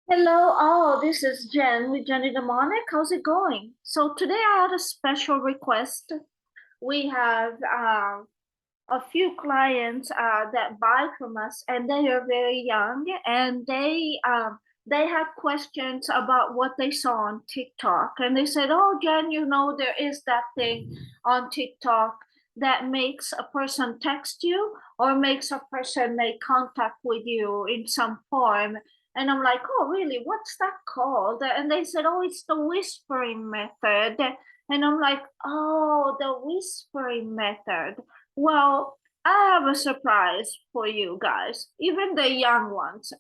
Hello, all. This is Jen with Jenny Demonic. How's it going? So today I had a special request. We have a few clients that buy from us, and they are very young, and they had questions about what they saw on TikTok, and they said, "Oh, Jen, there is that thing on TikTok that makes a person text you or makes a person make contact with you in some form." And I'm like, "Oh, really? What's that called?" And they said, "Oh, it's the whispering method." And I'm like, "Oh, the whispering method." Well, I have a surprise for you guys, even the young ones.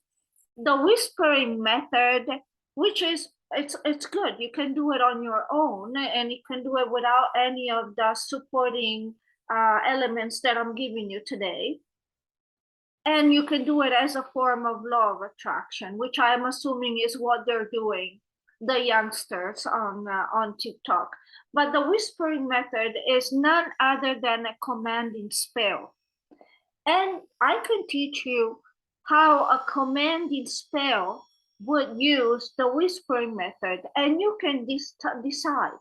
The whispering method, which is it's good. You can do it on your own, and you can do it without any of the supporting elements that I'm giving you today. And you can do it as a form of law of attraction, which I'm assuming is what they're doing, the youngsters on TikTok. But the whispering method is none other than a commanding spell. And I can teach you how a commanding spell would use the whispering method, and you can decide.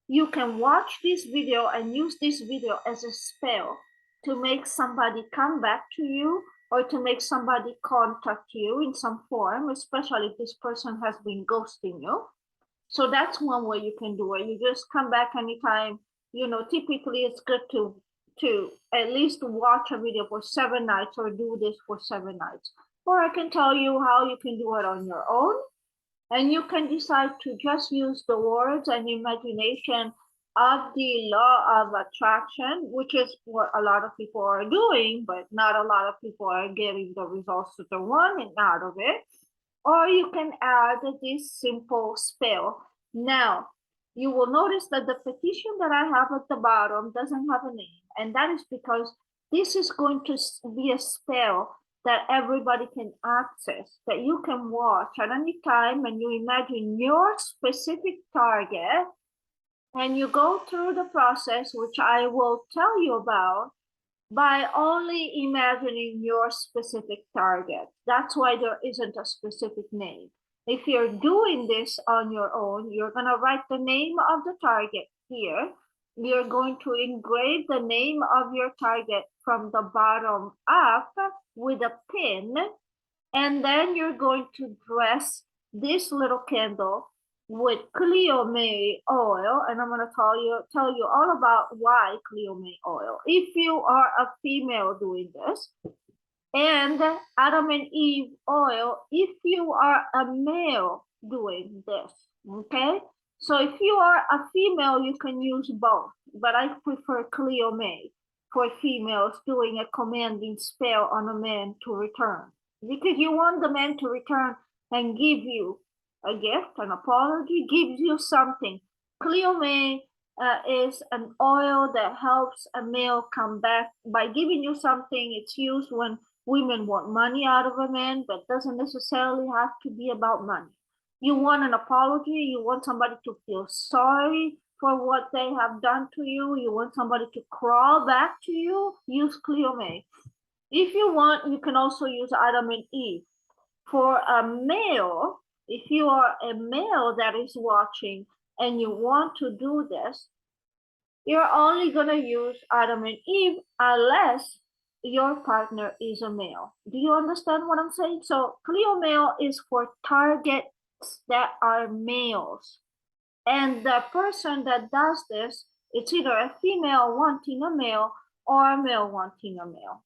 You can watch this video and use this video as a spell to make somebody come back to you or to make somebody contact you in some form, especially if this person has been ghosting you. So that's one way you can do it. You just come back anytime. Typically it's good to at least watch a video for 7 nights or do this for 7 nights. Or I can tell you how you can do it on your own, and you can decide to just use the words and imagination of the law of attraction, which is what a lot of people are doing, but not a lot of people are getting the results that they're wanting out of it. Or you can add this simple spell. Now, you will notice that the petition that I have at the bottom doesn't have a name, and that is because this is going to be a spell that everybody can access, that you can watch at any time, and you imagine your specific target, and you go through the process, which I will tell you about, by only imagining your specific target. That's why there isn't a specific name. If you're doing this on your own, you're going to write the name of the target here. You're going to engrave the name of your target from the bottom up with a pin, and then you're going to dress this little candle with Cleome oil, and I'm going to tell you all about why Cleome oil. If you are a female doing this, and Adam and Eve oil if you are a male doing this. Okay, so if you are a female, you can use both, but I prefer Cleome for females doing a commanding spell on a man to return, because you want the man to return and give you a gift, an apology, gives you something. Cleome is an oil that helps a male come back by giving you something. It's used when women want money out of a man, but doesn't necessarily have to be about money. You want an apology, you want somebody to feel sorry for what they have done to you, you want somebody to crawl back to you, use Cleome. If you want, you can also use Adam and Eve. For a male, if you are a male that is watching and you want to do this, you're only going to use Adam and Eve unless your partner is a male. Do you understand what I'm saying? So Cleo male is for targets that are males. And the person that does this, it's either a female wanting a male or a male wanting a male.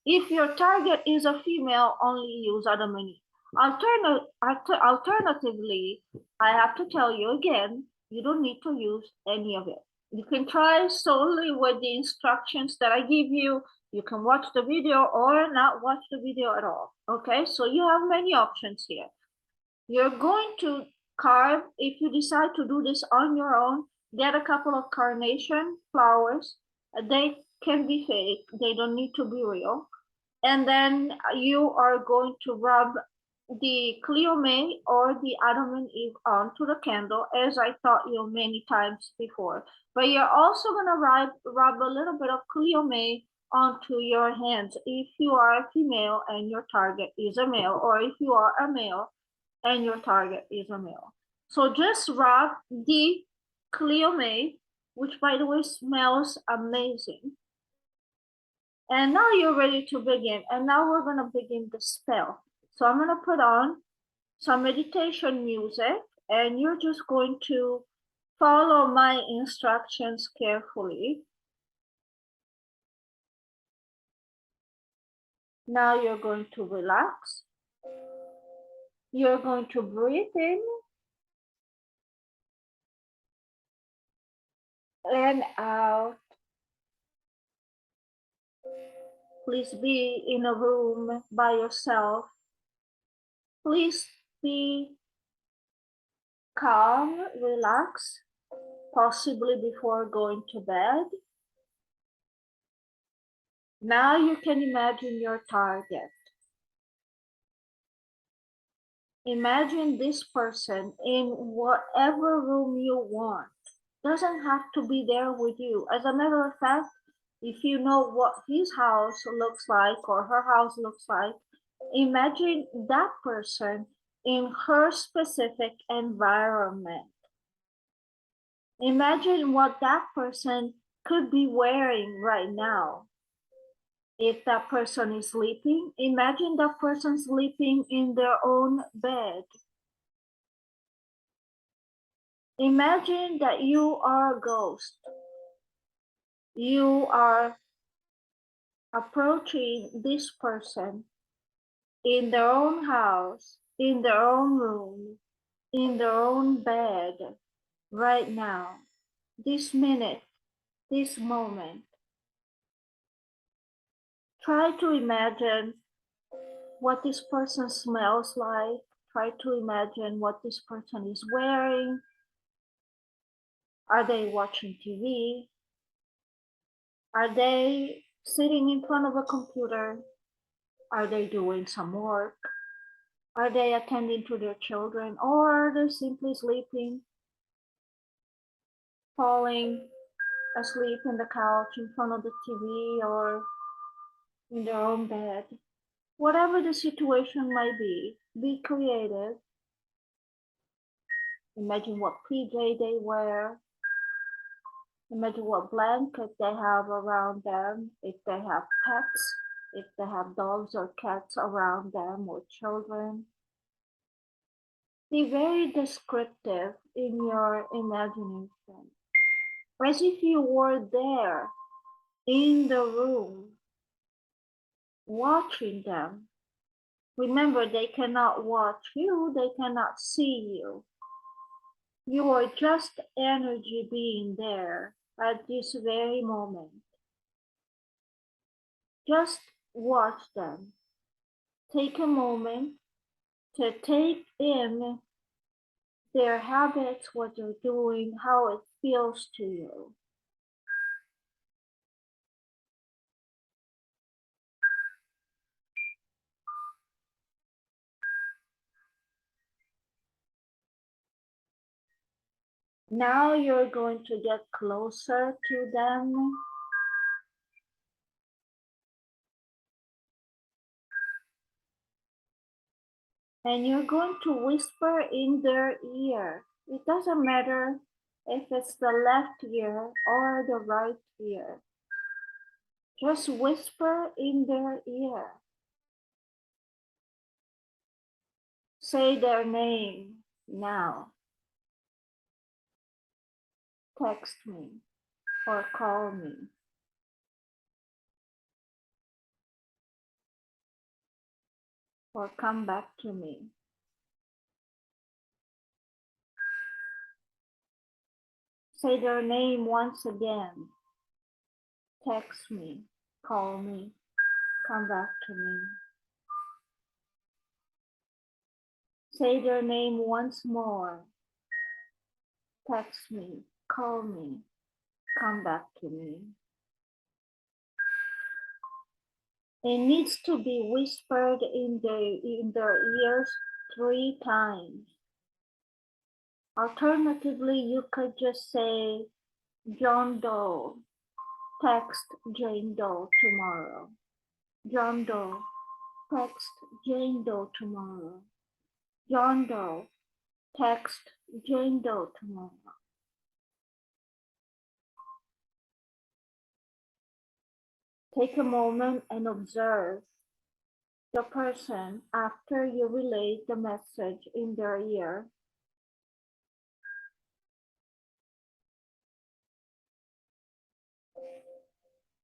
If your target is a female, only use Adam and Eve. Alternatively, I have to tell you again, you don't need to use any of it. You can try solely with the instructions that I give you. You can watch the video or not watch the video at all. Okay, so you have many options here. You're going to carve, if you decide to do this on your own, get a couple of carnation flowers. They can be fake, they don't need to be real. And then you are going to rub the Cleome or the Adam and Eve onto the candle, as I taught you many times before. But you're also going to rub a little bit of Cleome onto your hands if you are a female and your target is a male, or if you are a male and your target is a male. So just rub the Cleomate, which by the way smells amazing. And now you're ready to begin. And now we're gonna begin the spell. So I'm gonna put on some meditation music and you're just going to follow my instructions carefully. Now you're going to relax. You're going to breathe in and out. Please be in a room by yourself. Please be calm, relax, possibly before going to bed. Now you can imagine your target. Imagine this person in whatever room you want. Doesn't have to be there with you. As a matter of fact, if you know what his house looks like or her house looks like, imagine that person in her specific environment. Imagine what that person could be wearing right now. If that person is sleeping, imagine that person sleeping in their own bed. Imagine that you are a ghost. You are approaching this person in their own house, in their own room, in their own bed, right now, this minute, this moment. Try to imagine what this person smells like. Try to imagine what this person is wearing. Are they watching TV? Are they sitting in front of a computer? Are they doing some work? Are they attending to their children? Or are they simply sleeping, falling asleep in the couch in front of the TV or in their own bed? Whatever the situation might be creative. Imagine what PJ they wear. Imagine what blanket they have around them, if they have pets, if they have dogs or cats around them or children. Be very descriptive in your imagination, as if you were there in the room watching them. Remember, they cannot watch you, they cannot see you. You are just energy being there at this very moment. Just watch them. Take a moment to take in their habits, what they're doing, how it feels to you. Now you're going to get closer to them. And you're going to whisper in their ear. It doesn't matter if it's the left ear or the right ear. Just whisper in their ear. Say their name now. Text me or call me. Or come back to me. Say their name once again. Text me, call me, come back to me. Say their name once more. Text me, call me, come back to me. It needs to be whispered in their ears 3 times. Alternatively, you could just say, John Doe, text Jane Doe tomorrow. John Doe, text Jane Doe tomorrow. John Doe. Text Jane Doe tomorrow. Take a moment and observe the person after you relay the message in their ear.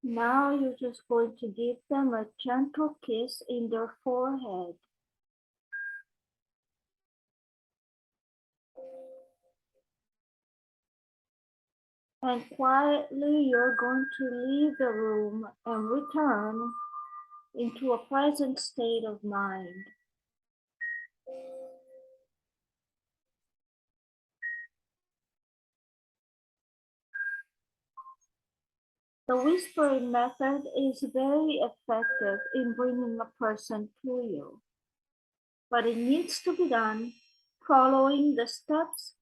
Now you're just going to give them a gentle kiss in their forehead. And quietly you're going to leave the room and return into a present state of mind. The whispering method is very effective in bringing a person to you, but it needs to be done following the steps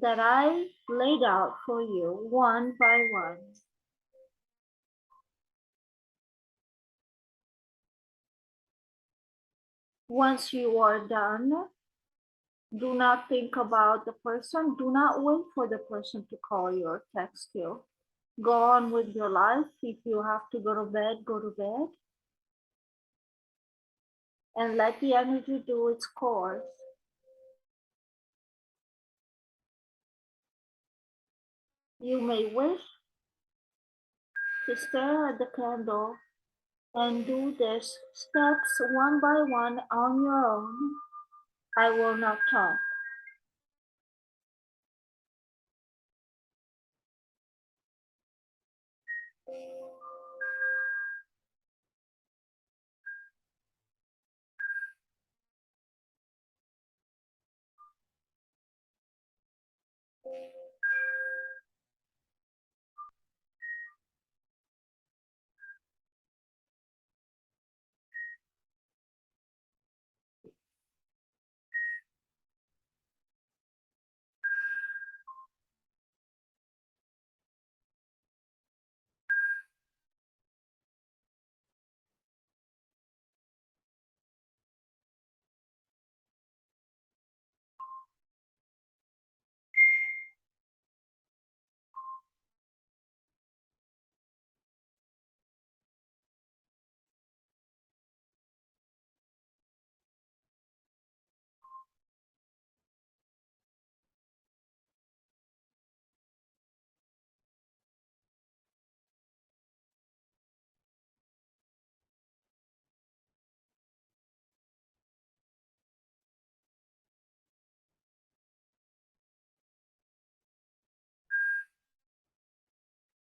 that I laid out for you one by one. Once you are done, do not think about the person. Do not wait for the person to call you or text you. Go on with your life. If you have to go to bed, go to bed. And let the energy do its course. You may wish to stare at the candle and do these steps one by one on your own. I will not talk.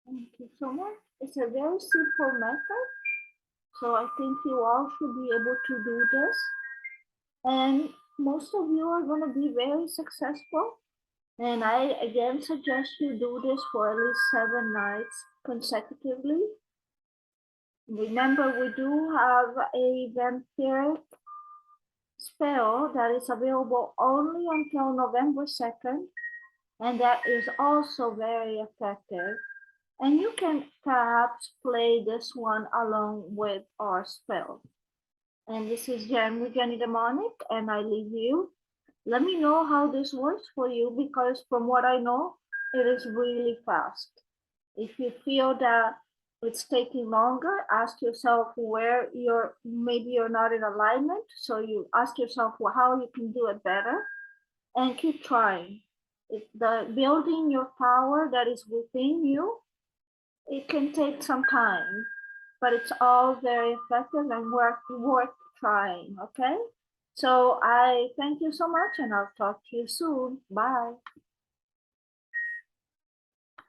Thank you so much. It's a very simple method. So I think you all should be able to do this. And most of you are going to be very successful. And I again suggest you do this for at least 7 nights consecutively. Remember, we do have a vampiric spell that is available only until November 2nd, and that is also very effective. And you can perhaps play this one along with our spell. And this is Jen with Jenny Demonic, and I leave you. Let me know how this works for you, because from what I know, it is really fast. If you feel that it's taking longer, ask yourself where maybe you're not in alignment. So you ask yourself how you can do it better, and keep trying. If the building your power that is within you, it can take some time, but it's all very effective and worth trying, okay? So I thank you so much, and I'll talk to you soon. Bye.